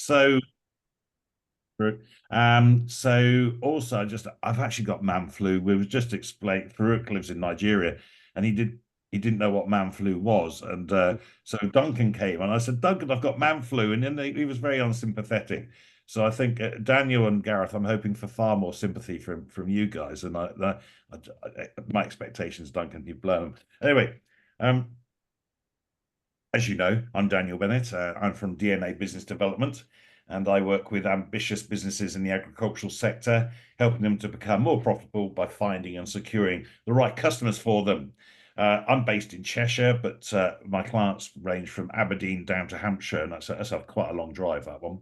So, so also I've actually got man flu. We was just explained. Farouk lives in Nigeria, and he didn't know what man flu was, and so Duncan came, and I said, Duncan, I've got man flu, and then he was very unsympathetic. So I think Daniel and Gareth, I'm hoping for far more sympathy from you guys, and my expectations, Duncan, you've blown them. Anyway, um, as you know, I'm Daniel Bennett. I'm from DNA Business Development, and I work with ambitious businesses in the agricultural sector, helping them to become more profitable by finding and securing the right customers for them. I'm based in Cheshire, but my clients range from Aberdeen down to Hampshire, and that's quite a long drive, that one.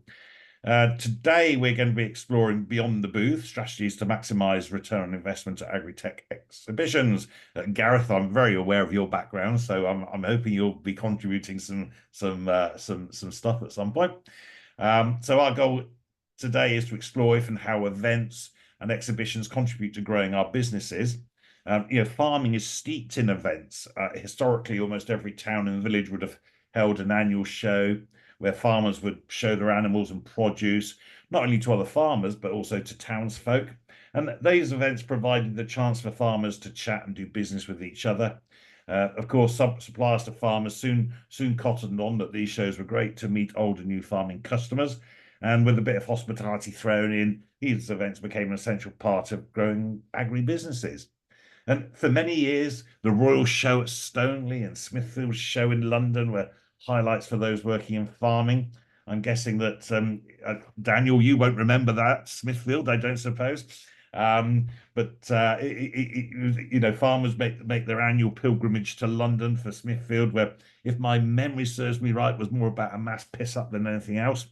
Today, we're going to be exploring beyond the booth strategies to maximize return on investment at Agri-Tech Exhibitions. Gareth, I'm very aware of your background, so I'm hoping you'll be contributing some stuff at some point. So our goal today is to explore if and how events and exhibitions contribute to growing our businesses. Farming is steeped in events. Historically, almost every town and village would have held an annual show where farmers would show their animals and produce, not only to other farmers, but also to townsfolk. And these events provided the chance for farmers to chat and do business with each other. Of course, suppliers to farmers soon cottoned on that these shows were great to meet old and new farming customers. And with a bit of hospitality thrown in, these events became an essential part of growing agri-businesses. And for many years, the Royal Show at Stoneleigh and Smithfield's show in London were highlights for those working in farming. I'm guessing that Daniel, you won't remember that Smithfield, I don't suppose. But farmers make their annual pilgrimage to London for Smithfield, where, if my memory serves me right, was more about a mass piss up than anything else.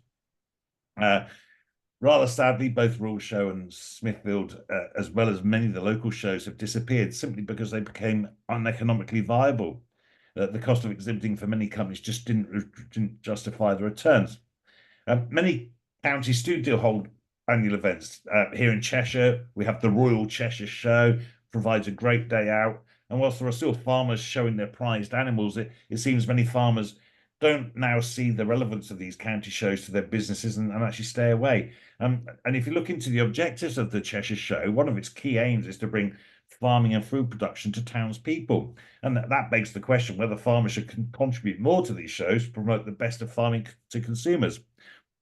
Rather sadly, both Royal Show and Smithfield, as well as many of the local shows, have disappeared simply because they became uneconomically viable. The cost of exhibiting for many companies just didn't justify the returns. Many counties still hold annual events. Here in Cheshire, we have the Royal Cheshire Show, provides a great day out. And whilst there are still farmers showing their prized animals, it seems many farmers don't now see the relevance of these county shows to their businesses and actually stay away. And if you look into the objectives of the Cheshire Show, one of its key aims is to bring farming and food production to townspeople. And that begs the question whether farmers should contribute more to these shows to promote the best of farming to consumers,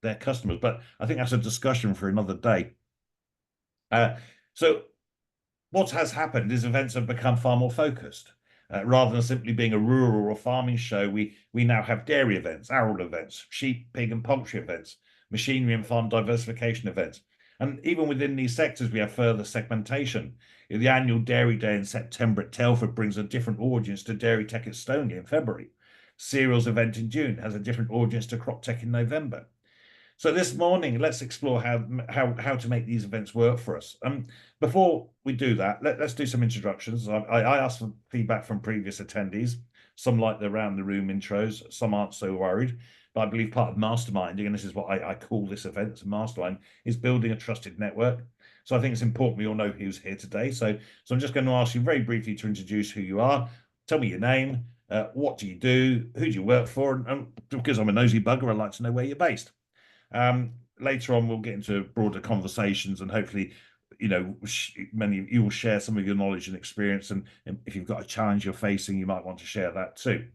their customers. But I think that's a discussion for another day. So what has happened is events have become far more focused. Rather than simply being a rural or farming show, we now have dairy events, arable events, sheep, pig, and poultry events, machinery and farm diversification events. And even within these sectors, we have further segmentation. The annual Dairy Day in September at Telford brings a different audience to Dairy Tech at Stoneleigh in February. Cereals event in June has a different audience to Crop Tech in November. So this morning, let's explore how to make these events work for us. Before we do that, let's do some introductions. I asked for feedback from previous attendees. Some like the round the room intros, some aren't so worried. But I believe part of masterminding, and this is what I call this event, it's a mastermind, is building a trusted network. So I think it's important we all know who's here today. So I'm just going to ask you very briefly to introduce who you are. Tell me your name, what do you do, who do you work for, and because I'm a nosy bugger, I'd like to know where you're based. Later on, we'll get into broader conversations, and hopefully, many of you will share some of your knowledge and experience. And if you've got a challenge you're facing, you might want to share that too.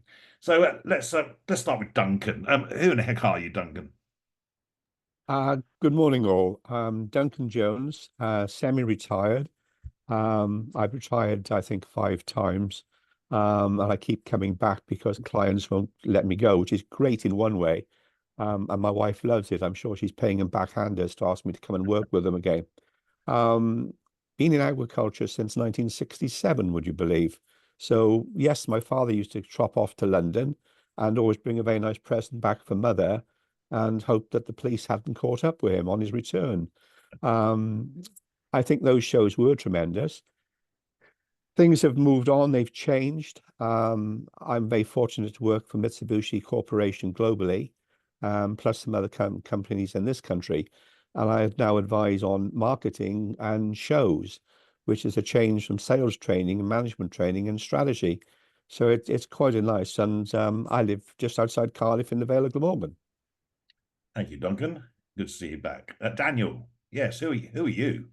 So let's start with Duncan. Who in the heck are you, Duncan? Good morning, all. Duncan Jones, semi-retired. I've retired, I think, 5 times, and I keep coming back because clients won't let me go, which is great in one way. And my wife loves it. I'm sure she's paying them backhanders to ask me to come and work with them again. Um, Been in agriculture since 1967, would you believe? So yes, my father used to trot off to London and always bring a very nice present back for mother and hope that the police hadn't caught up with him on his return. Um, I think those shows were tremendous. Things have moved on, they've changed. I'm very fortunate to work for Mitsubishi Corporation globally, plus some other companies in this country. And I now advise on marketing and shows, which is a change from sales training and management training and strategy. So it's quite a nice. And I live just outside Cardiff in the Vale of Glamorgan. Thank you, Duncan. Good to see you back. Daniel, yes, who are you?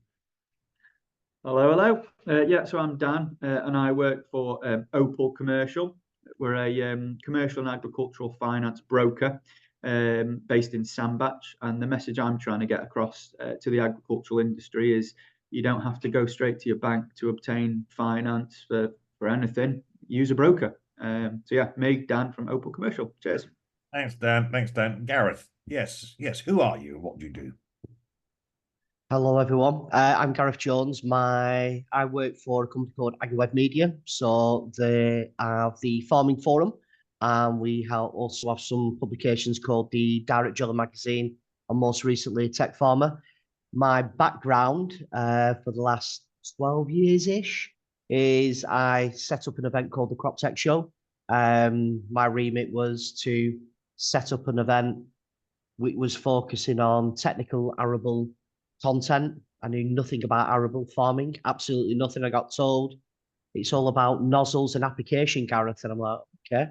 Hello, hello. Yeah, so I'm Dan, and I work for Opal Commercial. We're a commercial and agricultural finance broker based in Sandbach. And the message I'm trying to get across to the agricultural industry is you don't have to go straight to your bank to obtain finance for anything. Use a broker. So yeah, me, Dan from Opal Commercial. Cheers. Thanks, Dan. Thanks, Dan. Gareth, yes. Who are you and what do you do? Hello, everyone. I'm Gareth Jones. I work for a company called Agri-Web Media. So they are the Farming Forum, and we also have some publications called the Direct Driller Magazine, and most recently Tech Farmer. My background for the last 12 years-ish is I set up an event called the Crop Tech Show. My remit was to set up an event which was focusing on technical arable content. I knew nothing about arable farming, absolutely nothing. I got told it's all about nozzles and application, Gareth. And I'm like, okay.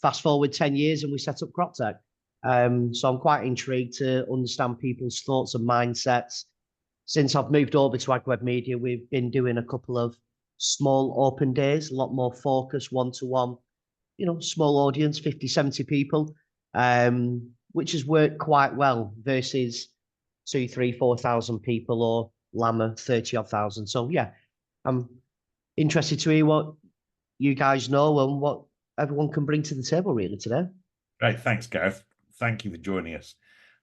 Fast forward 10 years and we set up Crop Tech. So I'm quite intrigued to understand people's thoughts and mindsets. Since I've moved over to AgWeb Media, we've been doing a couple of small open days, a lot more focus, one-to-one, small audience, 50, 70 people, which has worked quite well versus 2, 3, 4,000 people or Llama 30 odd thousand. So yeah, I'm interested to hear what you guys know and what everyone can bring to the table really today. Great, thanks, Gareth. Thank you for joining us.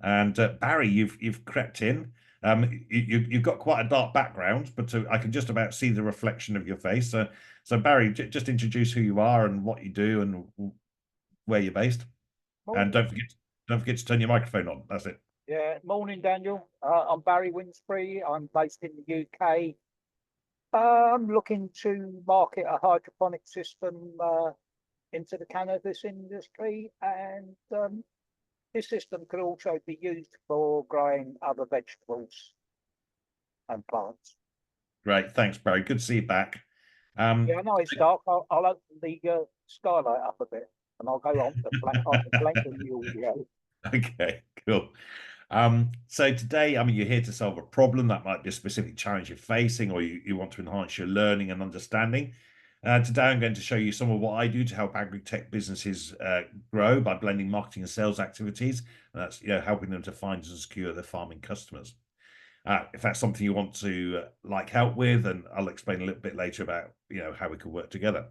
And Barry, you've crept in. You've got quite a dark background, but I can just about see the reflection of your face. So Barry, just introduce who you are and what you do and where you're based. And don't forget to turn your microphone on. That's it. Yeah, morning, Daniel. I'm Barry Winsbury. I'm based in the UK. I'm looking to market a hydroponic system into the cannabis industry, and this system could also be used for growing other vegetables and plants. Great, thanks, Barry. Good to see you back. Yeah, I know it's dark. I'll open the skylight up a bit, and I'll go on to blank the audio. Okay, cool. So today, you're here to solve a problem that might be a specific challenge you're facing, or you want to enhance your learning and understanding. Today, I'm going to show you some of what I do to help agri-tech businesses grow by blending marketing and sales activities. And that's helping them to find and secure their farming customers. If that's something you want to like help with, and I'll explain a little bit later about how we can work together.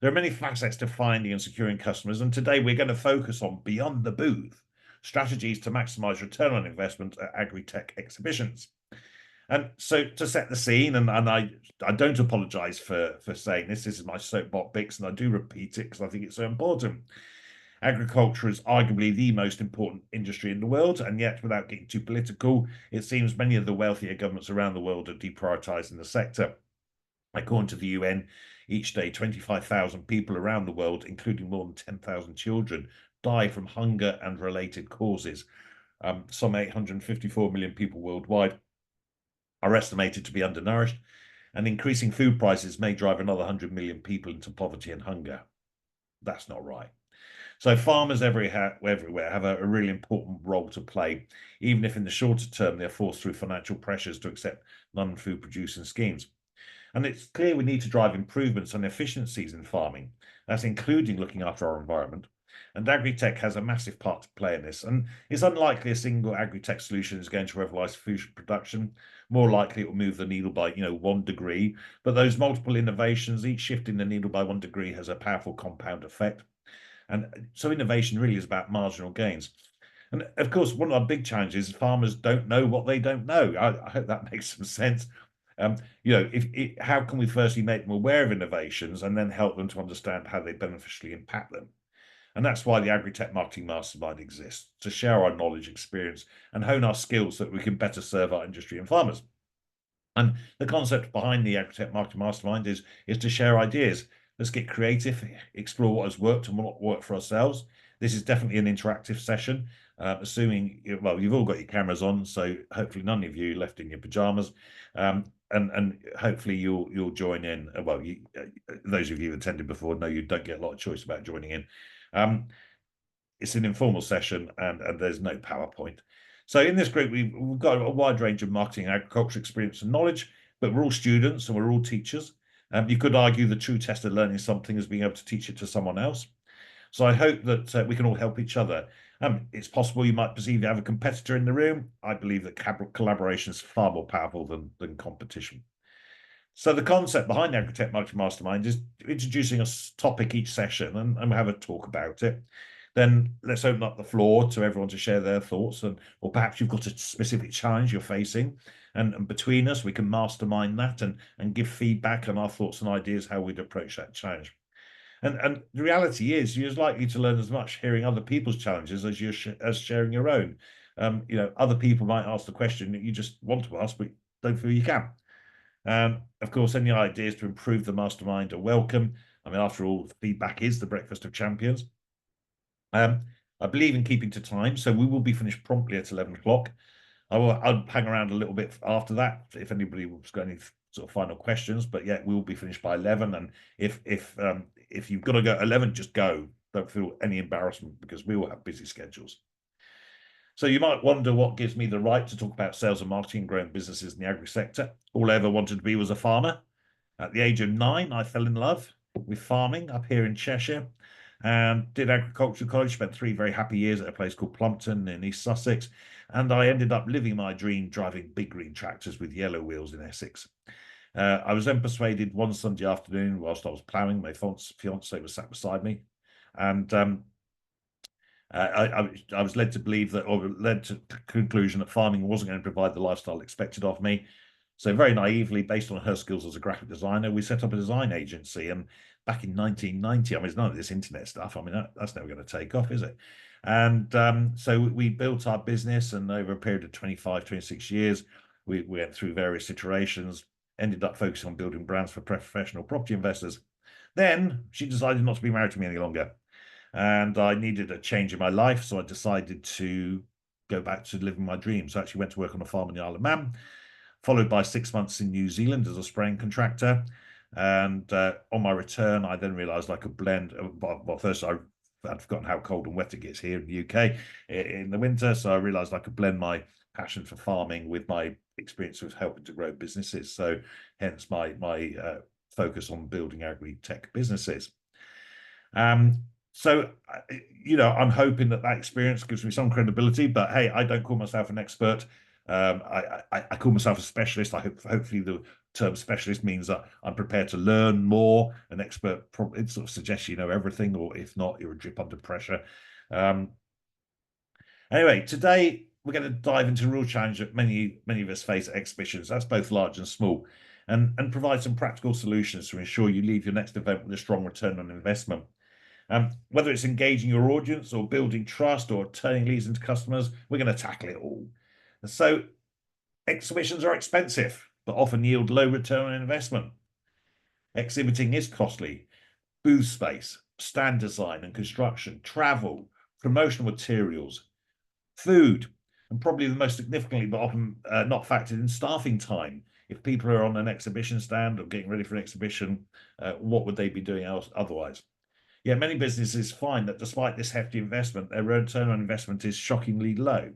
There are many facets to finding and securing customers, and today we're going to focus on beyond the booth, strategies to maximize return on investment at Agri-Tech Exhibitions. And so to set the scene, and I don't apologize for saying this is my soapbox, and I do repeat it because I think it's so important. Agriculture is arguably the most important industry in the world, and yet, without getting too political, it seems many of the wealthier governments around the world are deprioritizing the sector. According to the UN, each day 25,000 people around the world, including more than 10,000 children, die from hunger and related causes. Some 854 million people worldwide are estimated to be undernourished, and increasing food prices may drive another 100 million people into poverty and hunger. That's not right. So farmers everywhere have a really important role to play, even if in the shorter term they're forced through financial pressures to accept non-food producing schemes. And it's clear we need to drive improvements and efficiencies in farming. That's including looking after our environment. And agri-tech has a massive part to play in this. And it's unlikely a single agri-tech solution is going to revolutionize food production. More likely it will move the needle by 1 degree. But those multiple innovations, each shifting the needle by 1 degree, has a powerful compound effect. And so innovation really is about marginal gains. And of course, one of our big challenges is farmers don't know what they don't know. I hope that makes some sense. How can we firstly make them aware of innovations and then help them to understand how they beneficially impact them? And that's why the Agri-Tech Marketing Mastermind exists, to share our knowledge, experience, and hone our skills so that we can better serve our industry and farmers. And the concept behind the Agri-Tech Marketing Mastermind is to share ideas. Let's get creative, explore what has worked and what not worked for ourselves. This is definitely an interactive session, assuming, you've all got your cameras on, so hopefully none of you left in your pajamas. And hopefully you'll join in. Those of you who attended before know you don't get a lot of choice about joining in. it's an informal session and there's no PowerPoint. So in this group, we've got a wide range of marketing and agriculture experience and knowledge, but we're all students and we're all teachers. You could argue the true test of learning something is being able to teach it to someone else. So I hope that we can all help each other. It's possible you might perceive you have a competitor in the room. I believe that collaboration is far more powerful than competition. So the concept behind the Agri-Tech Marketing Mastermind is introducing a topic each session and we'll have a talk about it. Then let's open up the floor to everyone to share their thoughts, or perhaps you've got a specific challenge you're facing, and between us we can mastermind that and give feedback on our thoughts and ideas how we'd approach that challenge. And the reality is you're as likely to learn as much hearing other people's challenges as you're as sharing your own. Other people might ask the question that you just want to ask, but don't feel you can. Of course, any ideas to improve the mastermind are welcome. I mean, after all, feedback is the breakfast of champions. I believe in keeping to time, so we will be finished promptly at 11 o'clock. I'll hang around a little bit after that if anybody was got any sort of final questions, but yeah, we will be finished by 11. And if you've got to go 11, just go. Don't feel any embarrassment because we all have busy schedules. So you might wonder what gives me the right to talk about sales and marketing and growing businesses in the agri sector. All I ever wanted to be was a farmer. At the age of 9, I fell in love with farming up here in Cheshire and did agricultural college, spent 3 very happy years at a place called Plumpton in East Sussex. And I ended up living my dream driving big green tractors with yellow wheels in Essex. I was then persuaded one Sunday afternoon whilst I was ploughing, my fiance was sat beside me, and I was led to believe that, or led to the conclusion that farming wasn't going to provide the lifestyle expected of me. So very naively, based on her skills as a graphic designer, we set up a design agency. And back in 1990, I mean, there's none of this internet stuff. I mean, that's never going to take off, is it? And so we built our business, and over a period of 25, 26 years, we went through various iterations, ended up focusing on building brands for professional property investors. Then she decided not to be married to me any longer. And I needed a change in my life, so I decided to go back to living my dreams. So I actually went to work on a farm in the Isle of Man, followed by 6 months in New Zealand as a spraying contractor. And on my return, I then realised I could blend. Well, first I'd forgotten how cold and wet it gets here in the UK in the winter, so I realised I could blend my passion for farming with my experience with helping to grow businesses. So hence my focus on building agri-tech businesses. So, I'm hoping that experience gives me some credibility, but hey, I don't call myself an expert. I call myself a specialist. Hopefully the term specialist means that I'm prepared to learn more. An expert probably it sort of suggests you know everything, or if not, you're a drip under pressure. Anyway, today we're going to dive into a real challenge that many of us face at exhibitions. That's both large and small, and provide some practical solutions to ensure you leave your next event with a strong return on investment. Whether it's engaging your audience or building trust or turning leads into customers, we're going to tackle it all. And so exhibitions are expensive, but often yield low return on investment. Exhibiting is costly. Booth space, stand design and construction, travel, promotional materials, food, and probably the most significantly, but often not factored in, staffing time. If people are on an exhibition stand or getting ready for an exhibition, what would they be doing else otherwise? Yet many businesses find that despite this hefty investment, their return on investment is shockingly low.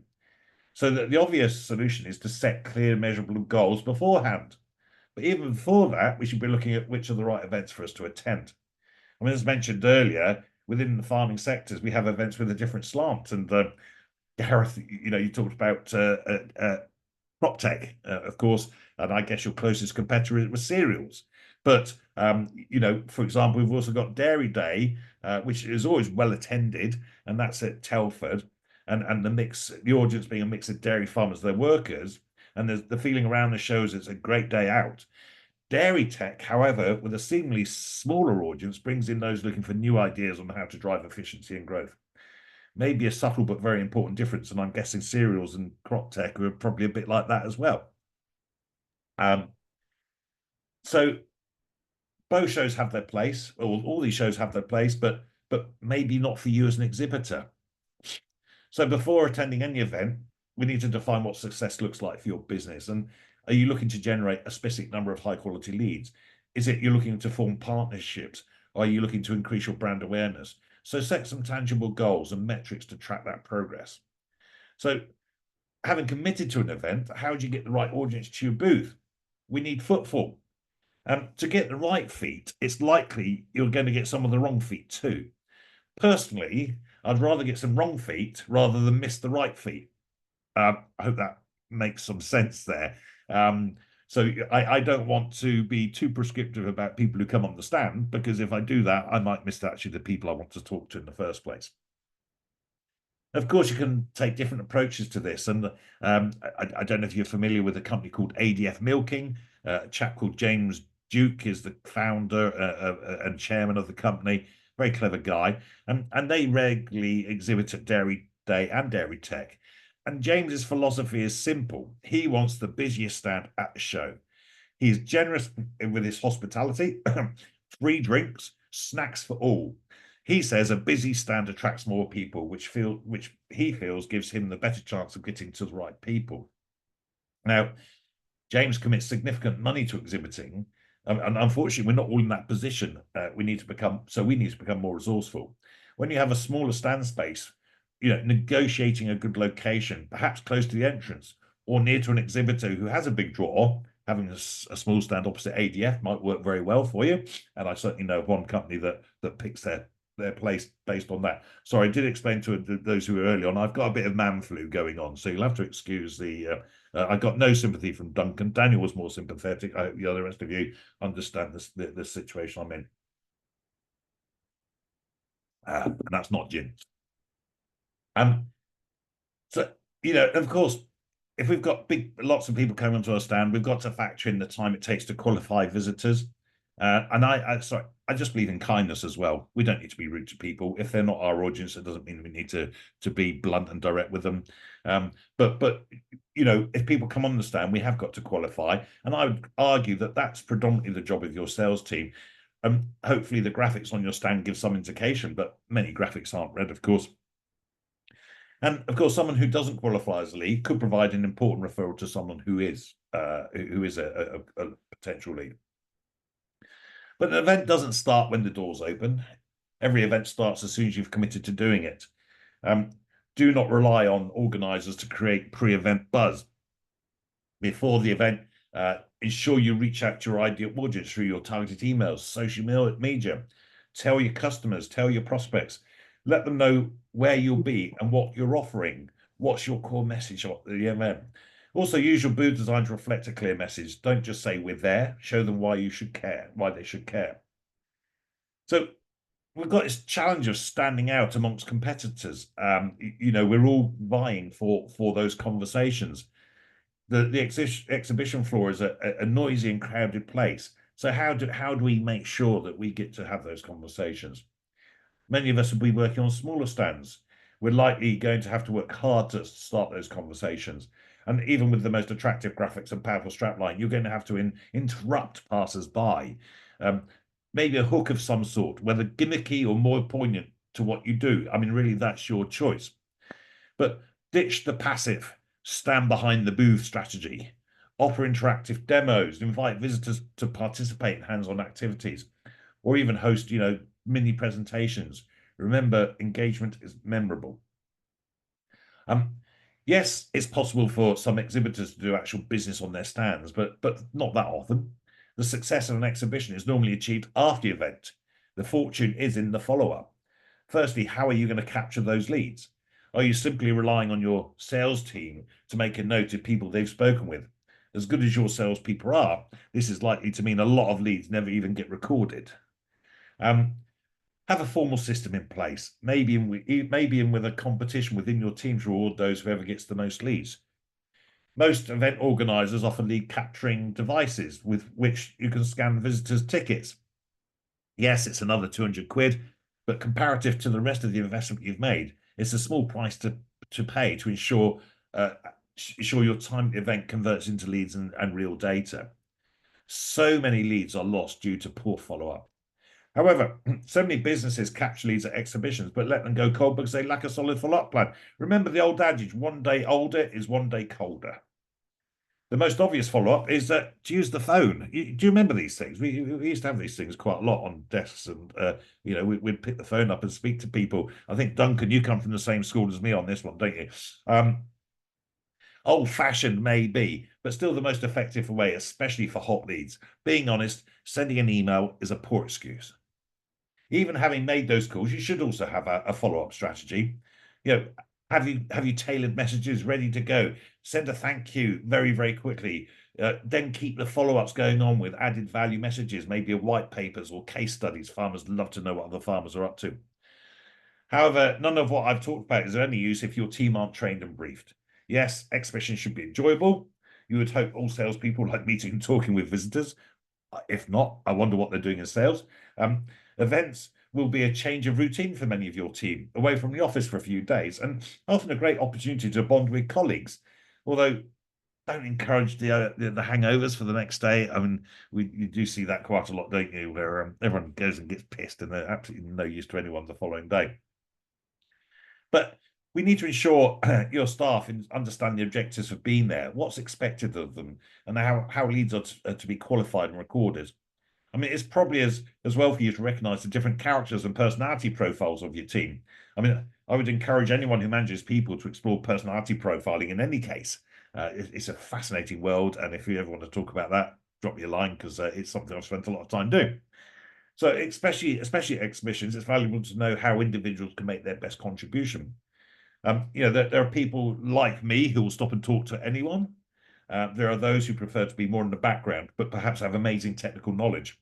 So the obvious solution is to set clear, measurable goals beforehand. But even before that, we should be looking at which are the right events for us to attend. I mean, as mentioned earlier, within the farming sectors, we have events with a different slant. And Gareth, you talked about crop tech, of course, and I guess your closest competitor was cereals. But, for example, we've also got Dairy Day, which is always well attended, and that's at Telford. And the audience being a mix of dairy farmers, their workers, and the feeling around the shows it's a great day out. Dairy Tech, however, with a seemingly smaller audience, brings in those looking for new ideas on how to drive efficiency and growth. Maybe a subtle but very important difference, and I'm guessing cereals and crop tech are probably a bit like that as well. So both shows have their place, or all these shows have their place, but maybe not for you as an exhibitor. So before attending any event, we need to define what success looks like for your business. And are you looking to generate a specific number of high quality leads? Is it you're looking to form partnerships? Or are you looking to increase your brand awareness? So set some tangible goals and metrics to track that progress. So having committed to an event, how do you get the right audience to your booth? We need footfall. To get the right feet, it's likely you're going to get some of the wrong feet too. Personally, I'd rather get some wrong feet rather than miss the right feet. I hope that makes some sense there. So I don't want to be too prescriptive about people who come on the stand, because if I do that, I might miss actually the people I want to talk to in the first place. Of course, you can take different approaches to this. And I don't know if you're familiar with a company called ADF Milking. A chap called James Duke is the founder and chairman of the company. Very clever guy. And they regularly exhibit at Dairy Day and Agri-Tech. And James's philosophy is simple. He wants the busiest stand at the show. He's generous with his hospitality, free drinks, snacks for all. He says a busy stand attracts more people, which he feels gives him the better chance of getting to the right people. Now, James commits significant money to exhibiting, and unfortunately, we're not all in that position. We need to become more resourceful. When you have a smaller stand space, negotiating a good location, perhaps close to the entrance or near to an exhibitor who has a big draw, having a small stand opposite ADF might work very well for you. And I certainly know of one company that picks their place based on that. Sorry, I did explain to those who were early on, I've got a bit of man flu going on, so you'll have to excuse the I got no sympathy from Duncan. Daniel was more sympathetic. I hope the other rest of you understand the situation I'm in. And that's not gin. So, of course, if we've got lots of people coming onto our stand, we've got to factor in the time it takes to qualify visitors. And I just believe in kindness as well. We don't need to be rude to people. If they're not our audience, it doesn't mean we need to be blunt and direct with them. But if people come on the stand, we have got to qualify. And I would argue that that's predominantly the job of your sales team. Hopefully the graphics on your stand give some indication, but many graphics aren't read, of course. And of course, someone who doesn't qualify as a lead could provide an important referral to someone who is a potential lead. But an event doesn't start when the doors open. Every event starts as soon as you've committed to doing it. Do not rely on organisers to create pre-event buzz. Before the event, ensure you reach out to your ideal audience through your targeted emails, social media. Tell your customers, tell your prospects. Let them know where you'll be and what you're offering. What's your core message at the event? Also, use your booth design to reflect a clear message. Don't just say we're there. Show them why you should care, why they should care. So we've got this challenge of standing out amongst competitors. We're all vying for those conversations. The exhibition floor is a noisy and crowded place. So how do we make sure that we get to have those conversations? Many of us will be working on smaller stands. We're likely going to have to work hard to start those conversations. And even with the most attractive graphics and powerful strapline, you're going to have to interrupt passers-by. Maybe a hook of some sort, whether gimmicky or more poignant to what you do. I mean, really, that's your choice. But ditch the passive, stand behind the booth strategy. Offer interactive demos, invite visitors to participate in hands-on activities, or even host, mini presentations. Remember, engagement is memorable. Yes, it's possible for some exhibitors to do actual business on their stands, but not that often. The success of an exhibition is normally achieved after the event. The fortune is in the follow-up. Firstly, how are you going to capture those leads? Are you simply relying on your sales team to make a note of people they've spoken with? As good as your salespeople are, this is likely to mean a lot of leads never even get recorded. Have a formal system in place, maybe in with a competition within your team to reward those whoever gets the most leads. Most event organisers offer lead capturing devices with which you can scan visitors' tickets. Yes, it's another 200 quid, but comparative to the rest of the investment you've made, it's a small price to pay to ensure your timed event converts into leads and real data. So many leads are lost due to poor follow-up. However, so many businesses capture leads at exhibitions, but let them go cold because they lack a solid follow-up plan. Remember the old adage, one day older is one day colder. The most obvious follow-up is to use the phone. Do you remember these things? We used to have these things quite a lot on desks, and we'd pick the phone up and speak to people. I think, Duncan, you come from the same school as me on this one, don't you? Old-fashioned maybe, but still the most effective way, especially for hot leads. Being honest, sending an email is a poor excuse. Even having made those calls, you should also have a follow-up strategy. Have you tailored messages ready to go? Send a thank you very, very quickly. Then keep the follow-ups going on with added value messages, maybe white papers or case studies. Farmers love to know what other farmers are up to. However, none of what I've talked about is of any use if your team aren't trained and briefed. Yes, exhibitions should be enjoyable. You would hope all salespeople like meeting and talking with visitors. If not, I wonder what they're doing in sales. Events will be a change of routine for many of your team, away from the office for a few days, and often a great opportunity to bond with colleagues. Although, don't encourage the hangovers for the next day. I mean, you do see that quite a lot, don't you? Where everyone goes and gets pissed, and they're absolutely no use to anyone the following day. But we need to ensure your staff understand the objectives of being there, what's expected of them, and how leads are to be qualified and recorded. I mean, it's probably as well for you to recognize the different characters and personality profiles of your team. I mean, I would encourage anyone who manages people to explore personality profiling in any case. It's a fascinating world, and if you ever want to talk about that, drop me a line, because it's something I've spent a lot of time doing. So especially at exhibitions, it's valuable to know how individuals can make their best contribution. There are people like me who will stop and talk to anyone. There are those who prefer to be more in the background, but perhaps have amazing technical knowledge.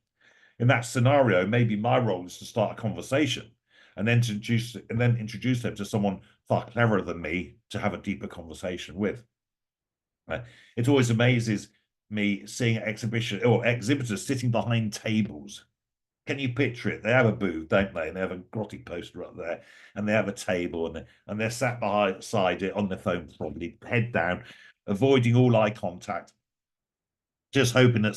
In that scenario, maybe my role is to start a conversation and then introduce them to someone far cleverer than me to have a deeper conversation with. It always amazes me seeing exhibition or exhibitors sitting behind tables. Can you picture it? They have a booth, don't they? And they have a grotty poster up there, and they have a table, and they're sat beside it on their phone, probably head down, avoiding all eye contact, just hoping that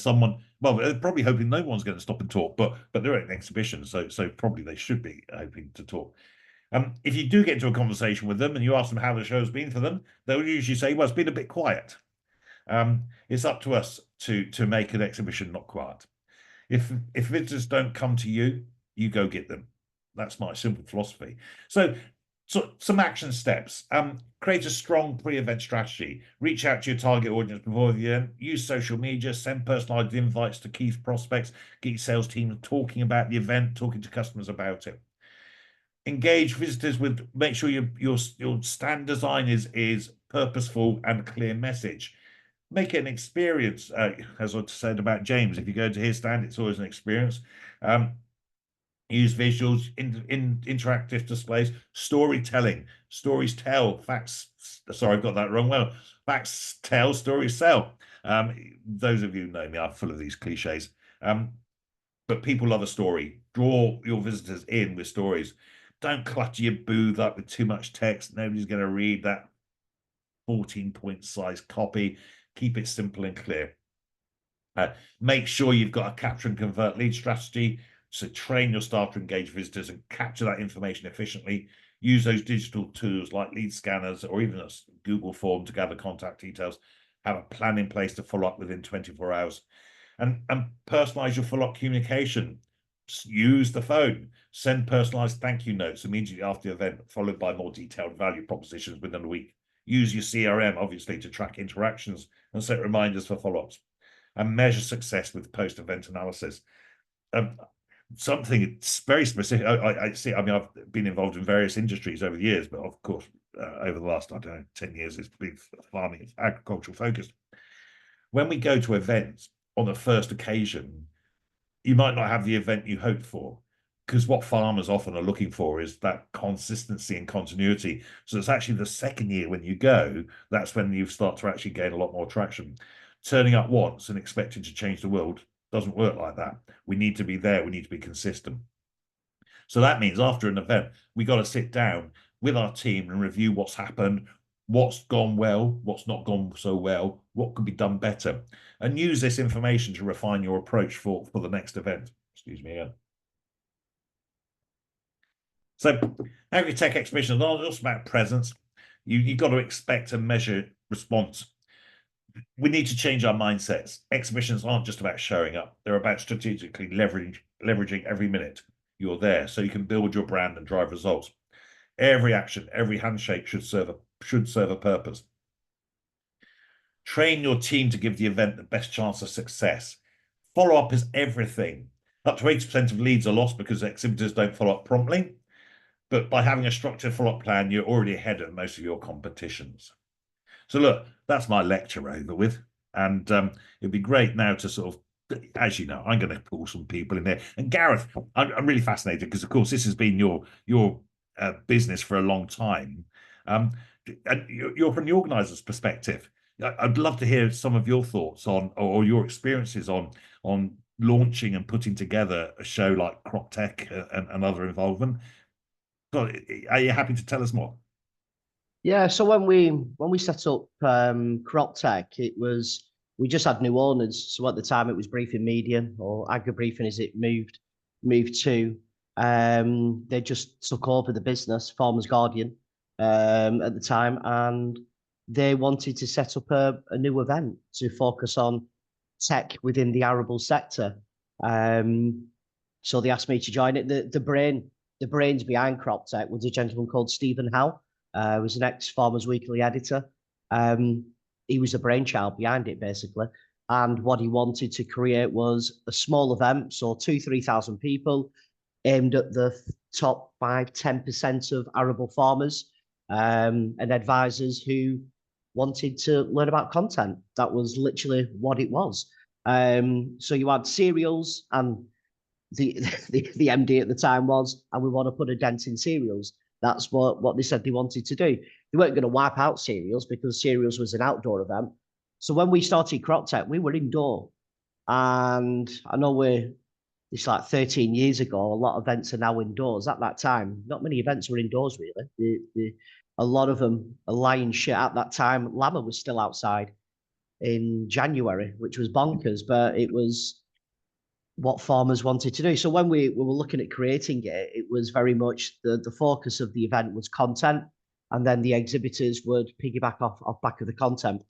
they're probably hoping no one's going to stop and talk, but they're at an exhibition, so probably they should be hoping to talk. If you do get into a conversation with them and you ask them how the show's been for them, they'll usually say, well, it's been a bit quiet. It's up to us to make an exhibition not quiet. If visitors don't come to you, you go get them. That's my simple philosophy. So some action steps. Create a strong pre-event strategy. Reach out to your target audience before the event. Use social media. Send personalized invites to key prospects. Get your sales team talking about the event, talking to customers about it. Engage visitors with. Make sure your stand design is purposeful and clear message. Make it an experience, as I said about James. If you go to his stand, it's always an experience. Use visuals, interactive displays, storytelling. Stories tell, facts. Sorry, I've got that wrong. Well, facts tell, stories sell. Those of you who know me are full of these cliches. But people love a story. Draw your visitors in with stories. Don't clutter your booth up with too much text. Nobody's going to read that 14-point size copy. Keep it simple and clear. Make sure you've got a capture and convert lead strategy. So train your staff to engage visitors and capture that information efficiently. Use those digital tools like lead scanners or even a Google form to gather contact details. Have a plan in place to follow up within 24 hours. And personalize your follow-up communication. Use the phone. Send personalized thank you notes immediately after the event, followed by more detailed value propositions within a week. Use your CRM, obviously, to track interactions and set reminders for follow-ups. And measure success with post-event analysis. Something very specific. I see. I mean, I've been involved in various industries over the years, but of course, over the last, I don't know, 10 years, it's been farming, it's agricultural focused. When we go to events on the first occasion, you might not have the event you hoped for, because what farmers often are looking for is that consistency and continuity. So it's actually the second year when you go, that's when you start to actually gain a lot more traction. Turning up once and expecting to change the world doesn't work like that. We need to be there. We need to be consistent. So that means after an event, we got to sit down with our team and review what's happened, what's gone well, what's not gone so well, what could be done better, and use this information to refine your approach for the next event. Excuse me again. So Agri-Tech Exhibitions are also about presence. You've got to expect and measure response. we need to change our mindsets. Exhibitions aren't just about showing up. They're about strategically leveraging every minute you're there so you can build your brand and drive results. Every action, every handshake should serve a purpose. Train your team to give the event the best chance of success. Follow-up is everything. Up to 80% of leads are lost because exhibitors don't follow up promptly. But by having a structured follow-up plan, you're already ahead of most of your competitions. So look, that's my lecture over with. And it'd be great now to sort of, as you know, I'm going to pull some people in there. And Gareth, I'm really fascinated because, of course, this has been your business for a long time. And you're from the organizer's perspective. I'd love to hear some of your thoughts on, or your experiences on launching and putting together a show like CropTech and other involvement. God, are you happy to tell us more? Yeah, so when we set up CropTech, it was we just had new owners. So at the time it was Briefing Media, or Agri-Briefing as it moved to. They just took over the business, Farmers Guardian, at the time, and they wanted to set up a new event to focus on tech within the arable sector. So they asked me to join it. The brains behind CropTech was a gentleman called Stephen Howe. Was an ex-Farmers Weekly editor. He was the brainchild behind it, basically. And what he wanted to create was a small event, so 2,000-3,000 people, aimed at the top 5-10% of arable farmers and advisors who wanted to learn about content. That was literally what it was. So you had cereals, and the MD at the time was, and we want to put a dent in cereals. That's what they said they wanted to do. They weren't going to wipe out cereals because cereals was an outdoor event. So when we started CropTech, we were indoor. And I know it's like 13 years ago, a lot of events are now indoors. At that time, not many events were indoors, really. A lot of them are lying shit at that time. Llama was still outside in January, which was bonkers, but it was what farmers wanted to do. So when we were looking at creating it, it was very much the focus of the event was content, and then the exhibitors would piggyback off back of the content.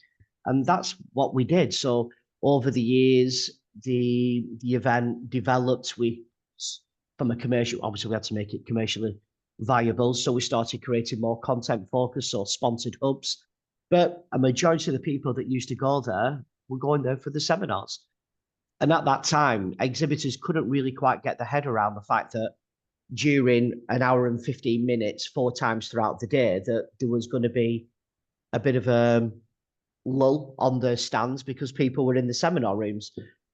And that's what we did. So over the years, the event developed. From a commercial, obviously we had to make it commercially viable. So we started creating more content focus, so sponsored hubs. But a majority of the people that used to go there were going there for the seminars. And at that time, exhibitors couldn't really quite get their head around the fact that during an hour and 15 minutes, 4 times throughout the day, that there was going to be a bit of a lull on the stands because people were in the seminar rooms.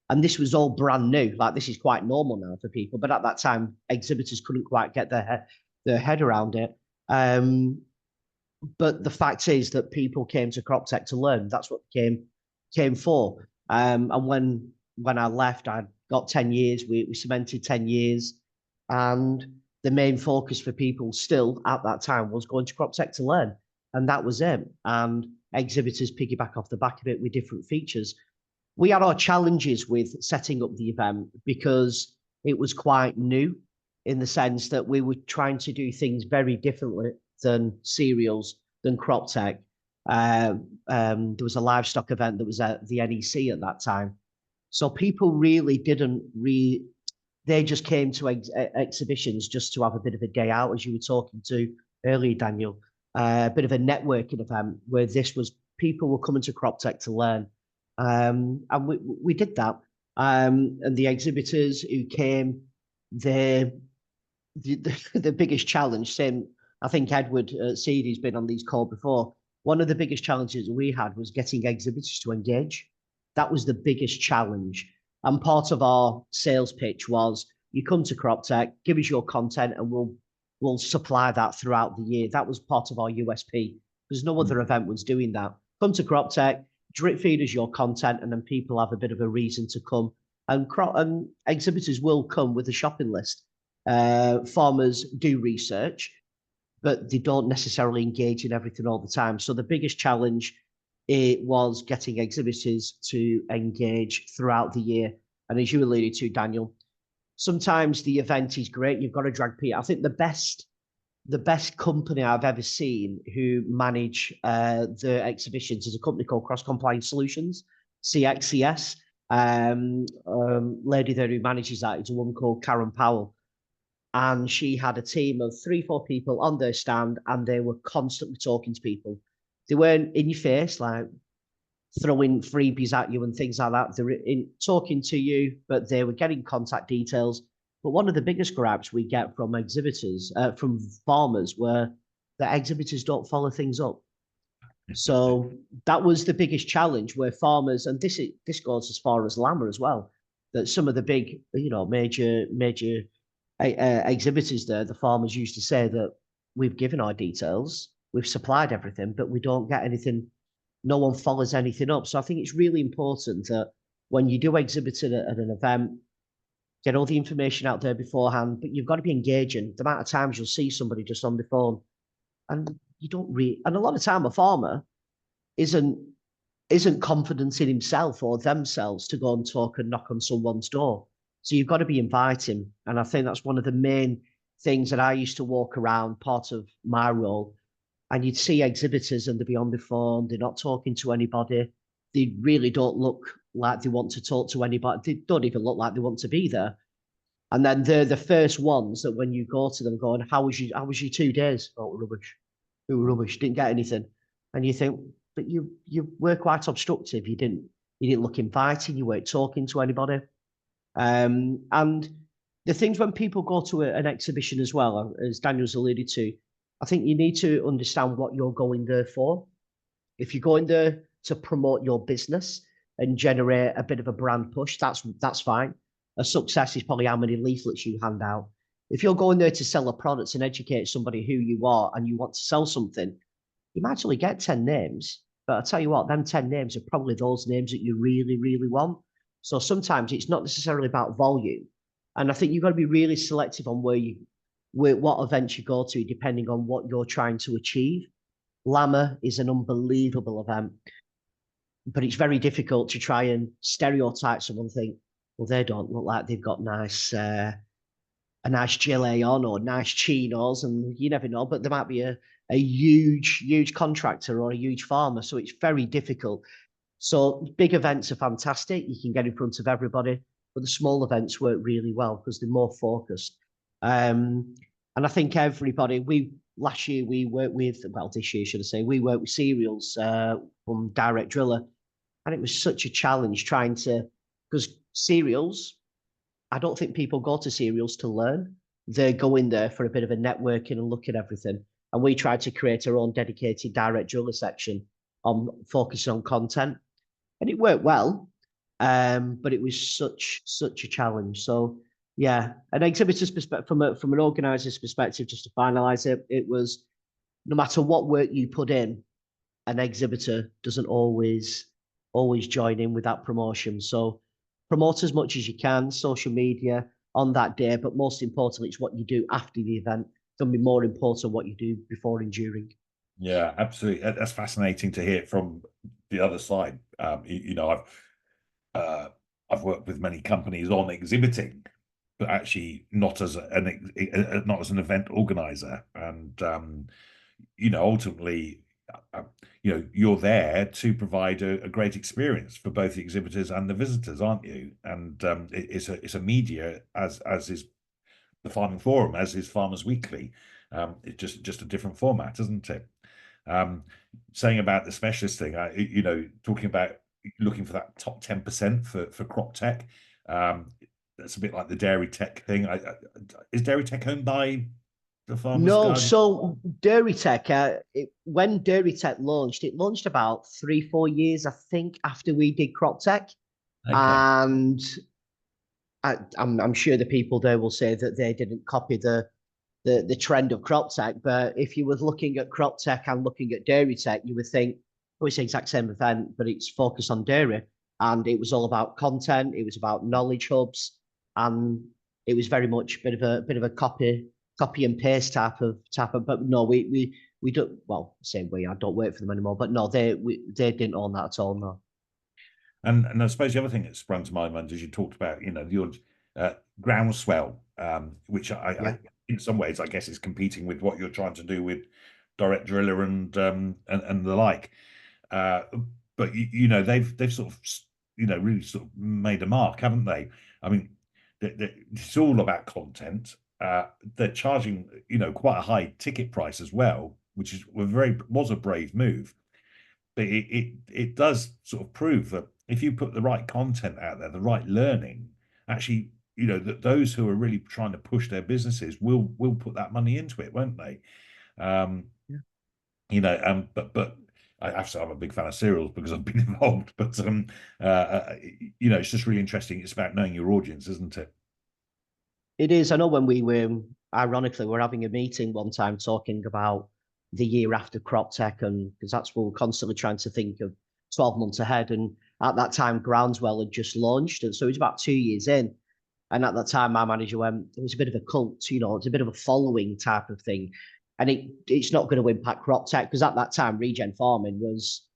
And this was all brand new. Like, this is quite normal now for people. But at that time, exhibitors couldn't quite get their head around it. But the fact is that people came to CropTech to learn. That's what came for. And when I left, I got 10 years. We cemented 10 years. And the main focus for people still at that time was going to CropTech to learn. And that was it. And exhibitors piggyback off the back of it with different features. We had our challenges with setting up the event because it was quite new in the sense that we were trying to do things very differently than cereals, than CropTech. There was a livestock event that was at the NEC at that time. So people really they just came to exhibitions just to have a bit of a day out, as you were talking to earlier, Daniel. A bit of a networking event where people were coming to CropTech to learn. And we did that. And the exhibitors who came, the biggest challenge, I think Edward Seedy's been on these calls before. One of the biggest challenges we had was getting exhibitors to engage. That was the biggest challenge. And part of our sales pitch was, you come to CropTech, give us your content, and we'll supply that throughout the year. That was part of our USP, because no other event was doing that. Come to CropTech, drip feed us your content, and then people have a bit of a reason to come. And exhibitors will come with a shopping list. Farmers do research, but they don't necessarily engage in everything all the time. So the biggest challenge was getting exhibitors to engage throughout the year. And as you alluded to, Daniel, sometimes the event is great. You've got to drag people. I think the the best company I've ever seen who manage the exhibitions is a company called Cross Compliance Solutions, CXCS. Lady there who manages that is a woman called Karen Powell. And she had a team of 3-4 people on their stand, and they were constantly talking to people. They weren't in your face, like throwing freebies at you and things like that. They were talking to you, but they were getting contact details. But one of the biggest gripes we get from exhibitors, from farmers, were that exhibitors don't follow things up. So that was the biggest challenge, where farmers, and this goes as far as Llama as well, that some of the big, major exhibitors there, the farmers used to say that we've given our details, we've supplied everything, but we don't get anything. No one follows anything up. So I think it's really important that when you do exhibit at an event, get all the information out there beforehand, but you've got to be engaging. The amount of times you'll see somebody just on the phone and you don't read, and a lot of time a farmer isn't confident in himself or themselves to go and talk and knock on someone's door. So you've got to be inviting. And I think that's one of the main things that I used to walk around, part of my role. And you'd see exhibitors and they'd be on the phone, they're not talking to anybody. They really don't look like they want to talk to anybody. They don't even look like they want to be there. And then they're the first ones that when you go to them going, how was your 2 days? Oh, rubbish. It was rubbish, didn't get anything. And you think, but you were quite obstructive. You didn't look inviting, you weren't talking to anybody. And the things when people go to an exhibition as well, as Daniel's alluded to, I think you need to understand what you're going there for. If you're going there to promote your business and generate a bit of a brand push, that's fine. A success is probably how many leaflets you hand out. If you're going there to sell a product and educate somebody who you are and you want to sell something, you might actually get 10 names. But I'll tell you what, them 10 names are probably those names that you really, really want. So sometimes it's not necessarily about volume. And I think you've got to be really selective on what events you go to, depending on what you're trying to achieve. Llama is an unbelievable event, but it's very difficult to try and stereotype someone and think, well, they don't look like they've got a nice gilet on or nice chinos, and you never know, but there might be a huge contractor or a huge farmer. So it's very difficult. So big events are fantastic. You can get in front of everybody, but the small events work really well because they're more focused. And I think everybody, last year we worked with, well, this year, should I say, we worked with cereals from Direct Driller. And it was such a challenge because cereals, I don't think people go to cereals to learn. They're going there for a bit of a networking and look at everything. And we tried to create our own dedicated Direct Driller section on focusing on content. And it worked well, but it was such a challenge. So yeah, an exhibitor's perspective, from an organizer's perspective, just to finalize it, it was no matter what work you put in, an exhibitor doesn't always join in with that promotion. So promote as much as you can, social media on that day, but most importantly, it's what you do after the event. It's going to be more important what you do before and during. Yeah, absolutely. That's fascinating to hear from the other side. I've worked with many companies on exhibiting, but actually not as an event organizer. And ultimately, you're there to provide a great experience for both the exhibitors and the visitors, aren't you? And it's a media as is the Farming Forum, as is Farmers Weekly. It's just a different format, isn't it? Saying about the specialist thing, talking about looking for that top 10% for crop tech. That's a bit like the dairy tech thing. Is dairy tech owned by the Farmers No, Guide? so Dairy Tech, when Dairy Tech launched, it launched about 3-4 years, I think, after we did Crop Tech. Okay. And I'm sure the people there will say that they didn't copy the trend of Crop Tech, but if you were looking at Crop Tech and looking at Dairy Tech, you would think, oh, it's the exact same event, but it's focused on dairy. And it was all about content, it was about knowledge hubs, and it was very much a bit of a copy and paste type of, but no, we don't, well, same way, I don't work for them anymore, but no, they didn't own that at all, no. And I suppose the other thing that sprung to my mind as you talked about, the groundswell, which I in some ways, I guess it's competing with what you're trying to do with direct driller and the like. But you know, they've sort of, you know, really sort of made a mark, haven't they? I mean, it's all about content. They're charging, you know, quite a high ticket price as well, which was a brave move. But it does sort of prove that if you put the right content out there, the right learning, actually, you know, that those who are really trying to push their businesses will put that money into it, won't they? Yeah. You know, but I have to say I'm a big fan of serials because I've been involved. But you know, it's just really interesting. It's about knowing your audience, isn't it? It is. I know when we were, ironically, we were having a meeting one time talking about the year after crop tech, and because that's what we're constantly trying to think of 12 months ahead. And at that time, Groundswell had just launched. And so it was about 2 years in. And at that time, my manager went, it was a bit of a cult, you know, it's a bit of a following type of thing. And it's not going to impact crop tech because at that time, regen farming was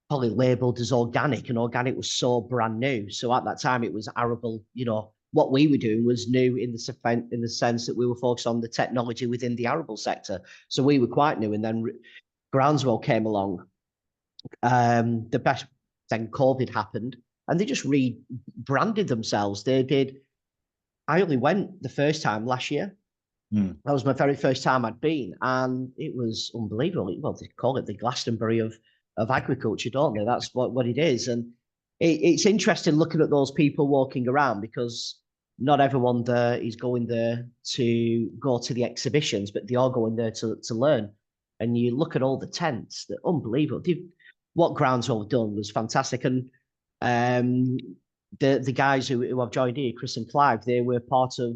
probably labeled as organic, and organic was so brand new. So at that time, it was arable. You know, what we were doing was new in the sense that we were focused on the technology within the arable sector. So we were quite new, and then Groundswell came along. The best then COVID happened, and they just rebranded themselves. They did. I only went the first time last year. That was my very first time I'd been, and it was unbelievable. Well, they call it the Glastonbury of agriculture, don't they? That's what it is. And it's interesting looking at those people walking around because not everyone there is going there to go to the exhibitions, but they are going there to learn. And you look at all the tents, they're unbelievable. What Groundswell have done was fantastic. And the guys who have joined here, Chris and Clive, they were part of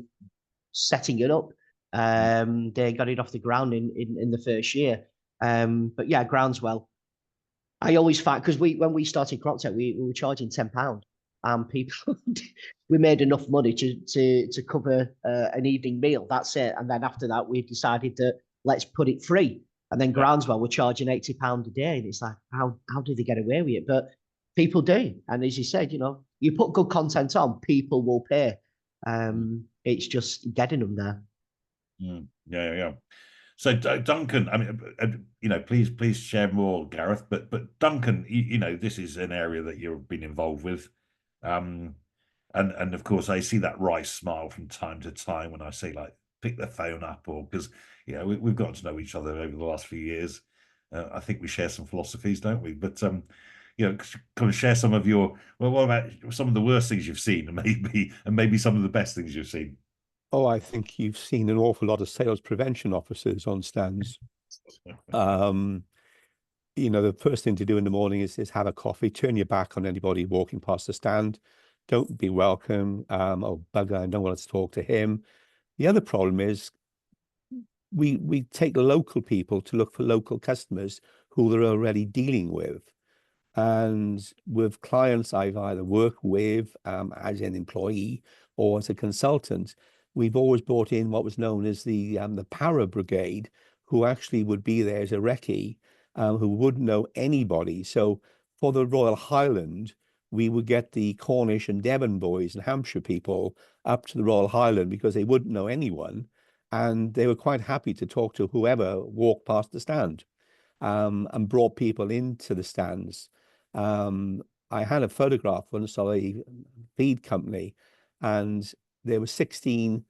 setting it up. They got it off the ground in the first year. But yeah, Groundswell. I always find because when we started crop tech, we were charging £10, and people we made enough money to cover an evening meal. That's it. And then after that, we decided that let's put it free. And then Groundswell were charging £80 a day, and it's like how do they get away with it? But people do, and as you said, you know, you put good content on, people will pay. It's just getting them there. Yeah. So Duncan, I mean, you know, please share more, Gareth. But Duncan, you know, this is an area that you've been involved with, and of course I see that wry smile from time to time when I say like pick the phone up, or because you know we've got to know each other over the last few years. I think we share some philosophies, don't we? But you know, kind of share some of your what about some of the worst things you've seen, and maybe some of the best things you've seen. Oh, I think you've seen an awful lot of sales prevention officers on stands. You know, the first thing to do in the morning is have a coffee, turn your back on anybody walking past the stand. Don't be welcome. Oh, bugger, I don't want to talk to him. The other problem is we take local people to look for local customers who they're already dealing with. And with clients I've either worked with as an employee or as a consultant, we've always brought in what was known as the para brigade, who actually would be there as a recce, who wouldn't know anybody. So for the Royal Highland, we would get the Cornish and Devon boys and Hampshire people up to the Royal Highland because they wouldn't know anyone, and they were quite happy to talk to whoever walked past the stand, and brought people into the stands. I had a photograph once of a feed company, and there were 16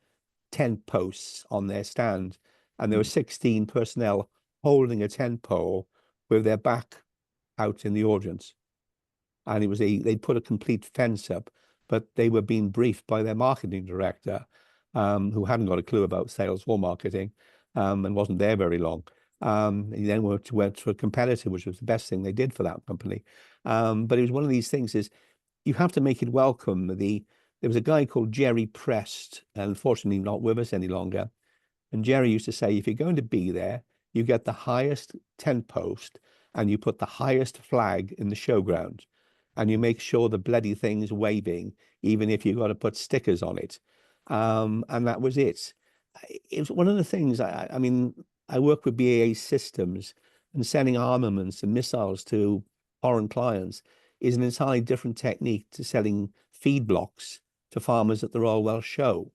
tent posts on their stand, and there were 16 personnel holding a tent pole with their back out in the audience. And it was they put a complete fence up, but they were being briefed by their marketing director, who hadn't got a clue about sales or marketing, and wasn't there very long. He then went to a competitor, which was the best thing they did for that company. But it was one of these things is you have to make it welcome. There was a guy called Jerry Prest, unfortunately not with us any longer. And Jerry used to say, if you're going to be there, you get the highest tent post and you put the highest flag in the showground, and you make sure the bloody thing's waving, even if you've got to put stickers on it. And that was it. It was one of the things, I mean, I work with BAE Systems, and sending armaments and missiles to foreign clients is an entirely different technique to selling feed blocks to farmers at the Royal Welsh Show.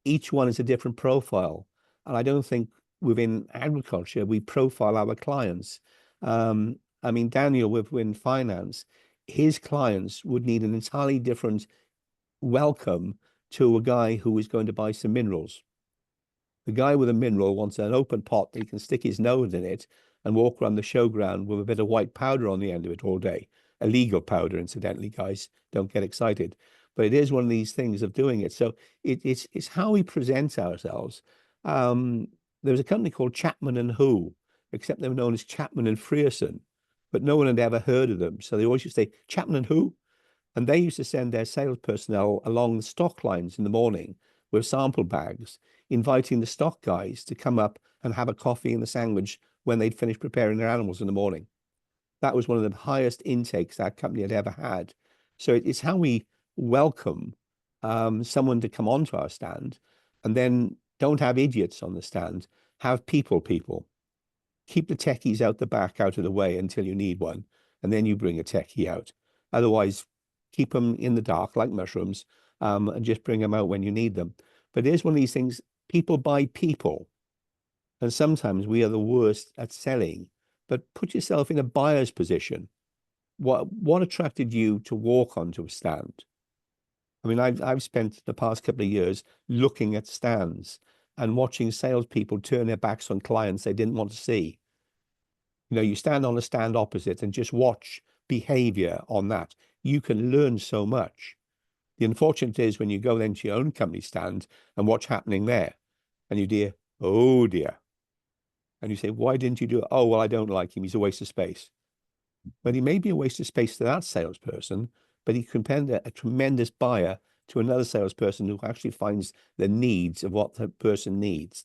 each one is a different profile. And I don't think within agriculture we profile our clients. I mean, Daniel within finance, his clients would need an entirely different welcome to a guy who is going to buy some minerals. The guy with a mineral wants an open pot that he can stick his nose in it and walk around the showground with a bit of white powder on the end of it all day. Illegal powder, incidentally, guys. Don't get excited. But it is one of these things of doing it. So it's how we present ourselves. There was a company called Chapman and Who, except they were known as Chapman and Frierson, but no one had ever heard of them. So they always used to say, Chapman and Who? And they used to send their sales personnel along the stock lines in the morning with sample bags, inviting the stock guys to come up and have a coffee and a sandwich when they'd finished preparing their animals in the morning. That was one of the highest intakes that company had ever had. So it's how we welcome someone to come onto our stand, and then don't have idiots on the stand, have people. Keep the techies out the back, out of the way until you need one, and then you bring a techie out. Otherwise, keep them in the dark like mushrooms, and just bring them out when you need them. But it is one of these things, people buy people. And sometimes we are the worst at selling, but put yourself in a buyer's position. What attracted you to walk onto a stand? I mean, I've spent the past couple of years looking at stands and watching salespeople turn their backs on clients they didn't want to see. You know, you stand on a stand opposite and just watch behavior on that. You can learn so much. The unfortunate is when you go then to your own company stand and what's happening there, and you dear, oh dear. And you say, why didn't you do it? Oh, well, I don't like him. He's a waste of space. But he may be a waste of space to that salesperson, but he can be a tremendous buyer to another salesperson who actually finds the needs of what the person needs.